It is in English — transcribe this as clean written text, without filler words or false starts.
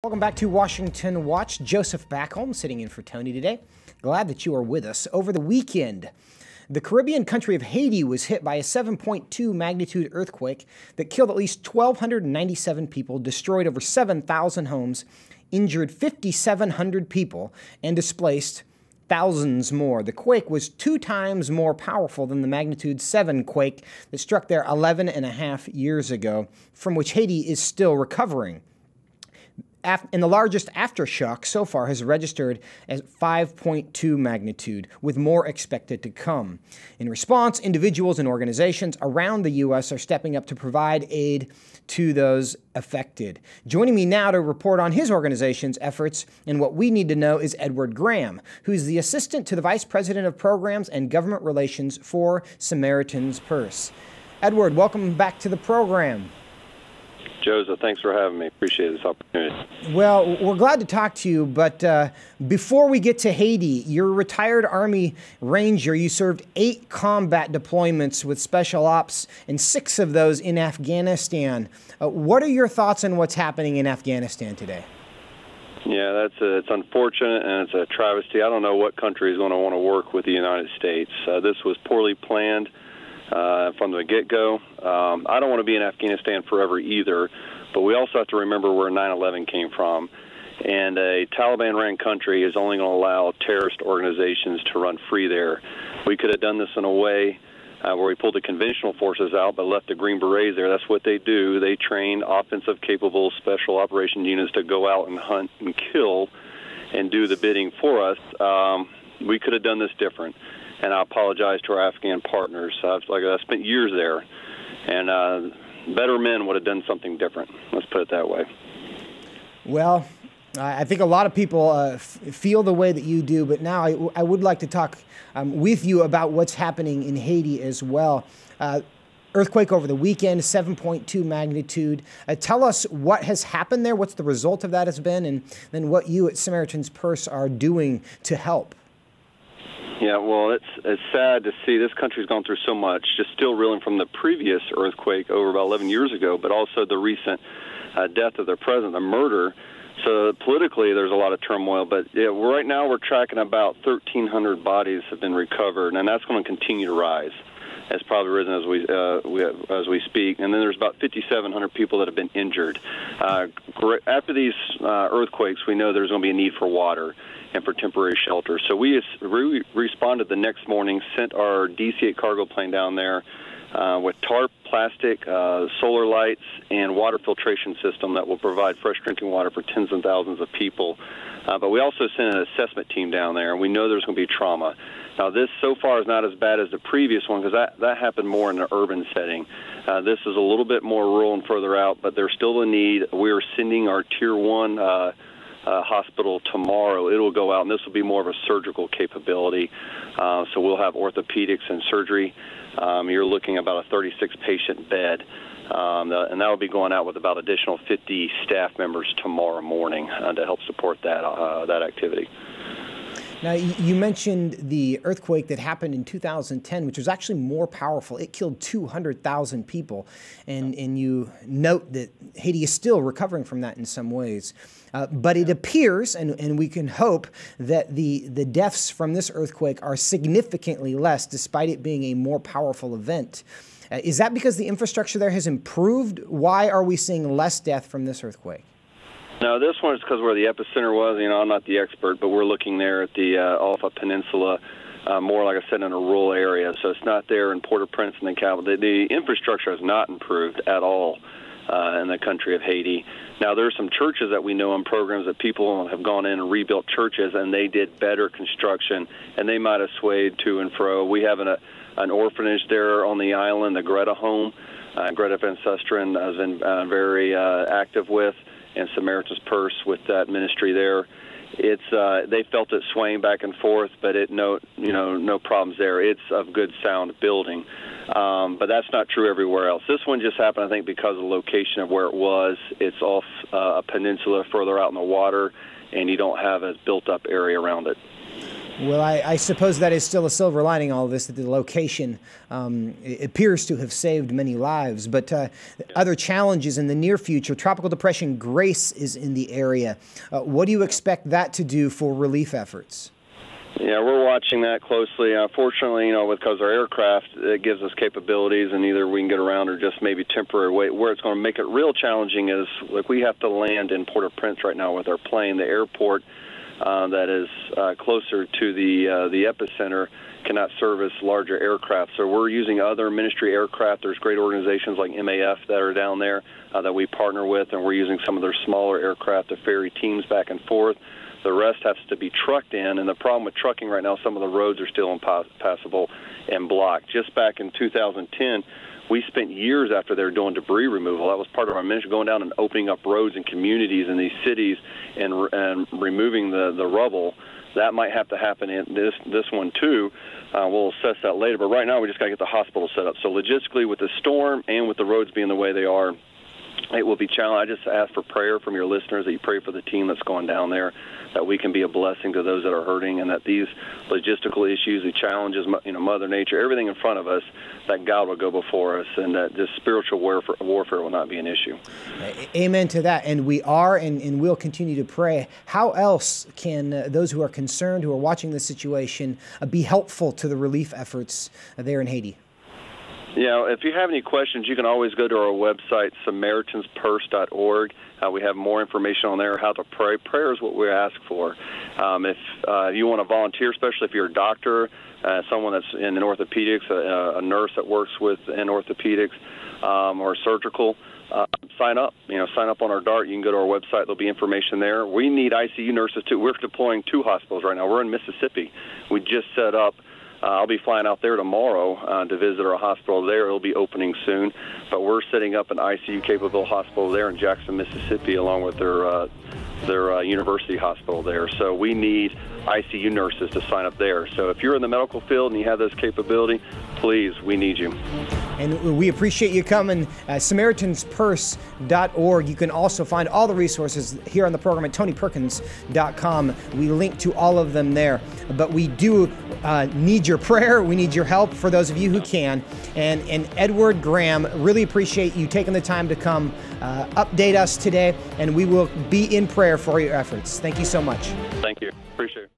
Welcome back to Washington Watch. Joseph Backholm sitting in for Tony today. Glad that you are with us. Over the weekend, the Caribbean country of Haiti was hit by a 7.2 magnitude earthquake that killed at least 1,297 people, destroyed over 7,000 homes, injured 5,700 people, and displaced thousands more. The quake was 2 times more powerful than the magnitude 7 quake that struck there 11 and a half years ago, from which Haiti is still recovering. And the largest aftershock so far has registered as 5.2 magnitude, with more expected to come. In response, individuals and organizations around the U.S. are stepping up to provide aid to those affected. Joining me now to report on his organization's efforts and what we need to know is Edward Graham, who's the assistant to the Vice President of Programs and Government Relations for Samaritan's Purse. Edward, welcome back to the program. Joseph, thanks for having me. Appreciate this opportunity. Well, we're glad to talk to you, but before we get to Haiti, you're a retired Army Ranger. You served 8 combat deployments with Special Ops and 6 of those in Afghanistan. What are your thoughts on what's happening in Afghanistan today? Yeah, it's unfortunate and it's a travesty. I don't know what country is going to want to work with the United States. This was poorly planned from the get-go. I don't want to be in Afghanistan forever either, but we also have to remember where 9/11 came from. And a Taliban-ran country is only going to allow terrorist organizations to run free there. We could have done this in a way where we pulled the conventional forces out but left the Green Berets there. That's what they do. They train offensive-capable special operation units to go out and hunt and kill and do the bidding for us. We could have done this different. And I apologize to our Afghan partners. I spent years there, and better men would have done something different. Let's put it that way. Well, I think a lot of people feel the way that you do, but now I would like to talk with you about what's happening in Haiti as well. Earthquake over the weekend, 7.2 magnitude. Tell us what has happened there, what's the result of that has been, and then what you at Samaritan's Purse are doing to help. Yeah, well, it's sad to see this country's gone through so much, just still reeling from the previous earthquake over about 11 years ago, but also the recent death of their president, the murder. So politically, there's a lot of turmoil, but yeah, right now we're tracking about 1,300 bodies have been recovered, and that's going to continue to rise. It's probably risen as we speak, and then there's about 5,700 people that have been injured. After these earthquakes, we know there's going to be a need for water and for temporary shelter. So we responded the next morning, sent our DC-8 cargo plane down there with tarp, plastic, solar lights, and water filtration system that will provide fresh drinking water for tens and thousands of people. But we also sent an assessment team down there, and we know there's going to be trauma. Now, this so far is not as bad as the previous one because that happened more in an urban setting. This is a little bit more rural and further out, but there's still a need. We are sending our Tier 1 hospital tomorrow. It'll go out, and this will be more of a surgical capability. So we'll have orthopedics and surgery. You're looking at about a 36-patient bed, and that will be going out with about additional 50 staff members tomorrow morning to help support that activity. Now, you mentioned the earthquake that happened in 2010, which was actually more powerful. It killed 200,000 people, and you note that Haiti is still recovering from that in some ways. But it appears, and we can hope, that the deaths from this earthquake are significantly less, despite it being a more powerful event. Is that because the infrastructure there has improved? Why are we seeing less death from this earthquake? No, this one is because where the epicenter was. You know, I'm not the expert, but we're looking there at the Alpha Peninsula, more, like I said, in a rural area. So it's not there in Port-au-Prince and the capital. The infrastructure has not improved at all in the country of Haiti. Now, there are some churches that we know in programs that people have gone in and rebuilt churches, and they did better construction, and they might have swayed to and fro. We have an orphanage there on the island, the Greta home. Greta Van Susteren has been very active with, and Samaritan's Purse with that ministry there. They felt it swaying back and forth, but no problems there. It's a good sound building, but that's not true everywhere else. This one just happened, I think, because of the location of where it was. It's off a peninsula further out in the water, and you don't have a built-up area around it. Well, I suppose that is still a silver lining, all of this, that the location it appears to have saved many lives. But other challenges in the near future, Tropical Depression Grace is in the area. What do you expect that to do for relief efforts? Yeah, we're watching that closely. Fortunately, because our aircraft, it gives us capabilities, and either we can get around or just maybe temporary wait. Where it's going to make it real challenging is, like, we have to land in Port-au-Prince right now with our plane. The airport that is closer to the epicenter cannot service larger aircraft. So we're using other ministry aircraft. There's great organizations like MAF that are down there that we partner with, and we're using some of their smaller aircraft to ferry teams back and forth. The rest has to be trucked in, and the problem with trucking right now, some of the roads are still impassable and blocked. Just back in 2010, we spent years after they were doing debris removal. That was part of our ministry, going down and opening up roads and communities in these cities and removing the rubble. That might have to happen in this one too. We'll assess that later. But right now, we just got to get the hospital set up. So logistically, with the storm and with the roads being the way they are, it will be challenging. I just ask for prayer from your listeners, that you pray for the team that's going down there, that we can be a blessing to those that are hurting, and that these logistical issues, the challenges, Mother Nature, everything in front of us, that God will go before us, and that this spiritual warfare will not be an issue. Amen to that. And we are and will continue to pray. How else can those who are concerned, who are watching this situation, be helpful to the relief efforts there in Haiti? Yeah, if you have any questions, you can always go to our website, SamaritansPurse.org. We have more information on there, how to pray. Prayer is what we ask for. If you want to volunteer, especially if you're a doctor, someone that's in orthopedics, a nurse that works in orthopedics, or surgical, sign up. Sign up on our DART. You can go to our website. There'll be information there. We need ICU nurses, too. We're deploying 2 hospitals right now. We're in Mississippi. We just set up. I'll be flying out there tomorrow to visit our hospital there. It'll be opening soon. But we're setting up an ICU-capable hospital there in Jackson, Mississippi, along with their university hospital there. So we need ICU nurses to sign up there. So if you're in the medical field and you have this capability, please, we need you. And we appreciate you coming. SamaritansPurse.org. You can also find all the resources here on the program at TonyPerkins.com. We link to all of them there. But we do need your prayer. We need your help, for those of you who can. And Edward Graham, really appreciate you taking the time to come update us today. And we will be in prayer for your efforts. Thank you so much. Thank you. Appreciate it.